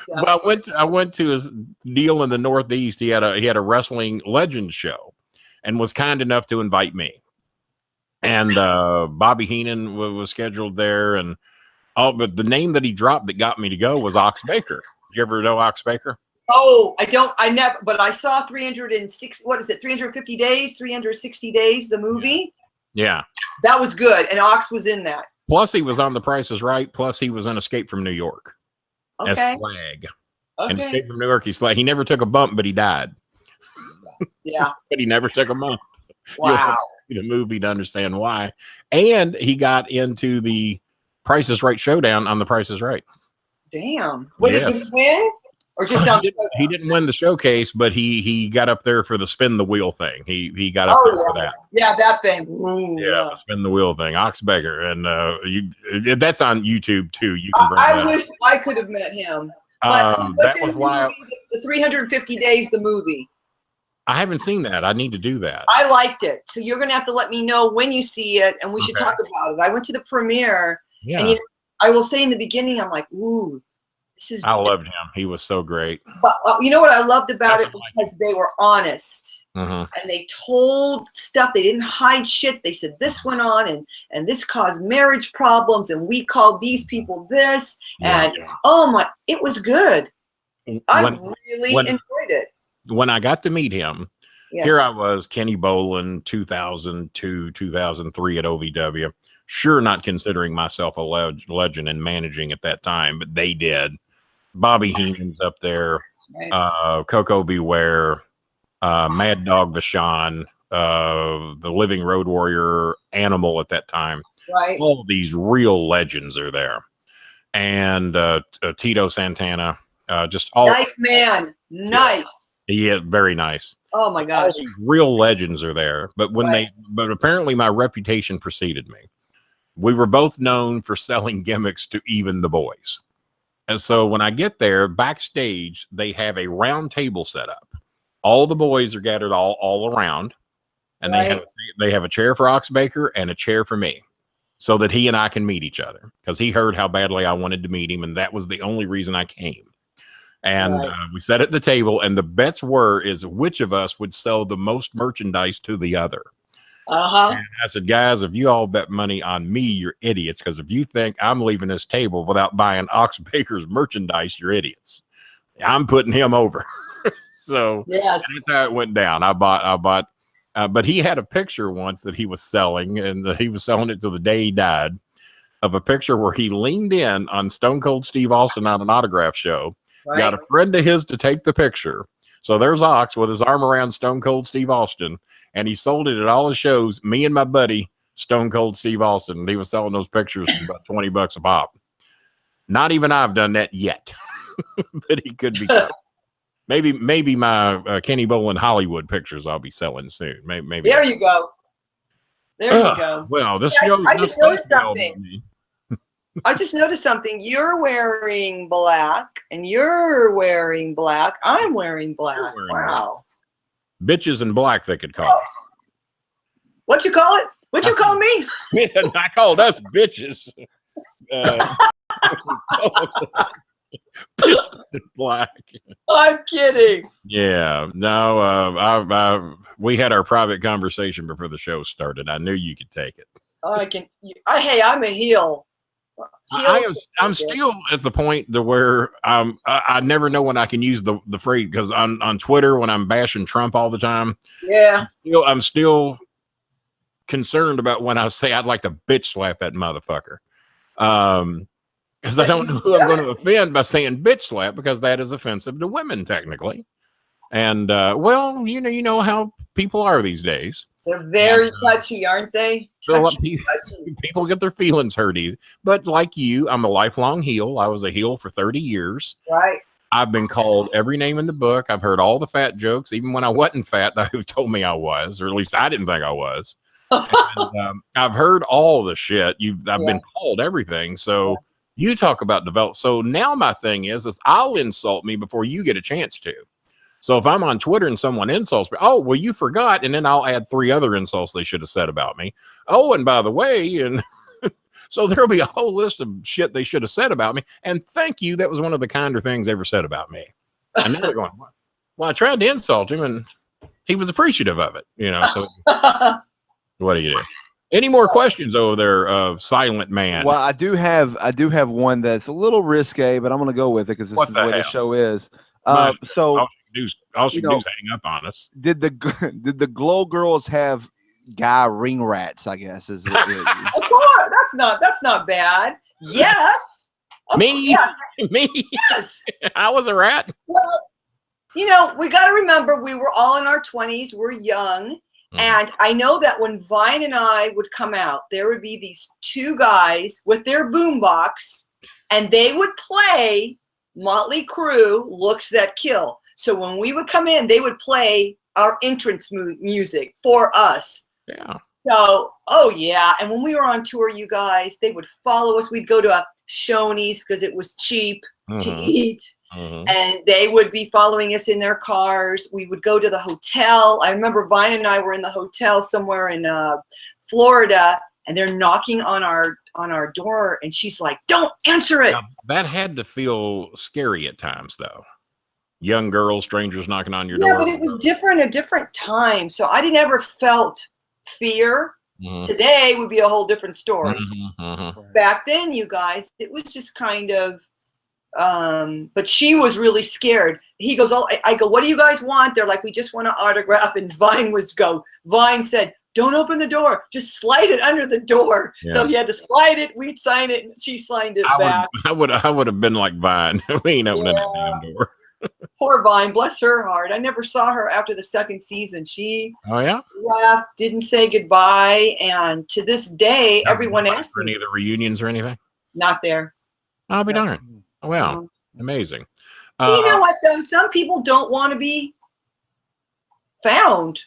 Well, I went to his deal in the Northeast. He had a wrestling legend show, and was kind enough to invite me. And Bobby Heenan was scheduled there, and but the name that he dropped that got me to go was Ox Baker. Did you ever know Ox Baker? Oh, I never, but I saw 306, what is it, 350 days, 360 days, the movie. Yeah. That was good, and Ox was in that. Plus, he was on The Price is Right. Plus, he was in Escape from New York. Okay. As Flag. Okay. And Escape from New York, he's like, he never took a bump, but he died. Yeah. But he never took a bump. Wow. The movie to understand why. And he got into the Price is Right showdown on The Price is Right. Damn. Did he win? Or just he didn't win the showcase, but he got up there for the spin the wheel thing. He got up there for that. Yeah, that thing. Ooh, yeah, the spin the wheel thing. Ox Baker, and that's on YouTube too. You can. I wish I could have met him. But that was why the 350 days, the movie. I haven't seen that. I need to do that. I liked it, so you're gonna have to let me know when you see it, and we should talk about it. I went to the premiere, and I will say in the beginning, I'm like, ooh. I loved him. He was so great. But you know what I loved about it? Because they were honest. And they told stuff. They didn't hide shit. They said this went on and this caused marriage problems and we called these people this. And oh my, it was good. I really enjoyed it. When I got to meet him, here I was, Kenny Bolin, 2002, 2003 at OVW. Sure, not considering myself a legend and managing at that time, but they did. Bobby Heenan's up there, Coco Beware, Mad Dog Basone, the Living Road Warrior, Animal at that time. Right. All of these real legends are there. And Tito Santana, just all nice man. Nice. Yeah, very nice. Oh my gosh. All these real legends are there. But but apparently my reputation preceded me. We were both known for selling gimmicks to even the boys. And so when I get there, backstage, they have a round table set up. All the boys are gathered all around. And they have a chair for Ox Baker and a chair for me. So that he and I can meet each other. Because he heard how badly I wanted to meet him. And that was the only reason I came. And we sat at the table. And the bets is which of us would sell the most merchandise to the other. And I said, guys, if you all bet money on me, you're idiots. Because if you think I'm leaving this table without buying Ox Baker's merchandise, you're idiots. I'm putting him over. So that's how it went down. I bought, but he had a picture once that he was selling, and he was selling it till the day he died, of a picture where he leaned in on Stone Cold Steve Austin on an autograph show, got a friend of his to take the picture. So there's Ox with his arm around Stone Cold Steve Austin, and he sold it at all his shows. Me and my buddy, Stone Cold Steve Austin, and he was selling those pictures for about $20 a pop. Not even I've done that yet, but he could be. Maybe my Kenny Bolin Hollywood pictures I'll be selling soon. Maybe. There you go. There you go. Well, this I just noticed something. I just noticed something. You're wearing black, and you're wearing black. I'm wearing black. Wow. Bitches in black, they could call it. What you call it? What you call me? I called us bitches. Black. I'm kidding. Yeah. No, we had our private conversation before the show started. I knew you could take it. Hey, I'm a heel. I'm still at the point to where I never know when I can use the phrase, because on Twitter when I'm bashing Trump all the time. Yeah. I'm still concerned about when I say I'd like to bitch slap that motherfucker. Because I don't know who I'm going to offend by saying bitch slap, because that is offensive to women technically. And well, you know how people are these days. They're very touchy, aren't they? Touchy. People get their feelings hurt easy. But like you, I'm a lifelong heel. I was a heel for 30 years. Right. I've been called every name in the book. I've heard all the fat jokes. Even when I wasn't fat, they told me I was, or at least I didn't think I was. And, I've heard all the shit. I've been called everything. So you talk about develop. So now my thing is I'll insult me before you get a chance to. So if I'm on Twitter and someone insults me, oh, well, you forgot. And then I'll add 3 other insults they should have said about me. Oh, and by the way, and So there'll be a whole list of shit they should have said about me. And thank you. That was one of the kinder things they ever said about me. And now they're going, well, I tried to insult him and he was appreciative of it, you know. So what do you do? Any more questions over there of Silent Man? Well, I do have one that's a little risque, but I'm going to go with it because this is the way the show is. So all she can do is hang up on us. Did the Glow Girls have guy ring rats? I guess is it. Of course, that's not bad. Yes. Me? Yes. Me? Yes. I was a rat. Well, you know, we got to remember we were all in our 20s. We're young. And I know that when Vine and I would come out, there would be these two guys with their boombox, and they would play Motley Crue, Looks That Kill. So when we would come in, they would play our entrance music for us. Yeah. So, oh yeah. And when we were on tour, you guys, they would follow us. We'd go to a Shoney's because it was cheap to eat. And they would be following us in their cars. We would go to the hotel. I remember Vine and I were in the hotel somewhere in Florida, and they're knocking on our door, and she's like, "Don't answer it." Now, that had to feel scary at times, though. Young girls, strangers knocking on your door. Yeah, but it was different, a different time. So I didn't ever felt fear. Today would be a whole different story. Back then, you guys, it was just kind of. But she was really scared. He goes, I go, what do you guys want? They're like, we just want an autograph. And Vine said, don't open the door. Just slide it under the door. Yeah. So he had to slide it. We'd sign it. And she signed it back. I would have been like Vine. We ain't opening that damn door. Poor Vine. Bless her heart. I never saw her after the second season. She left, didn't say goodbye. And to this day, everyone asks me. Any of the reunions or anything? Not there. I'll be darned. Wow, amazing. You know what, though? Some people don't want to be found.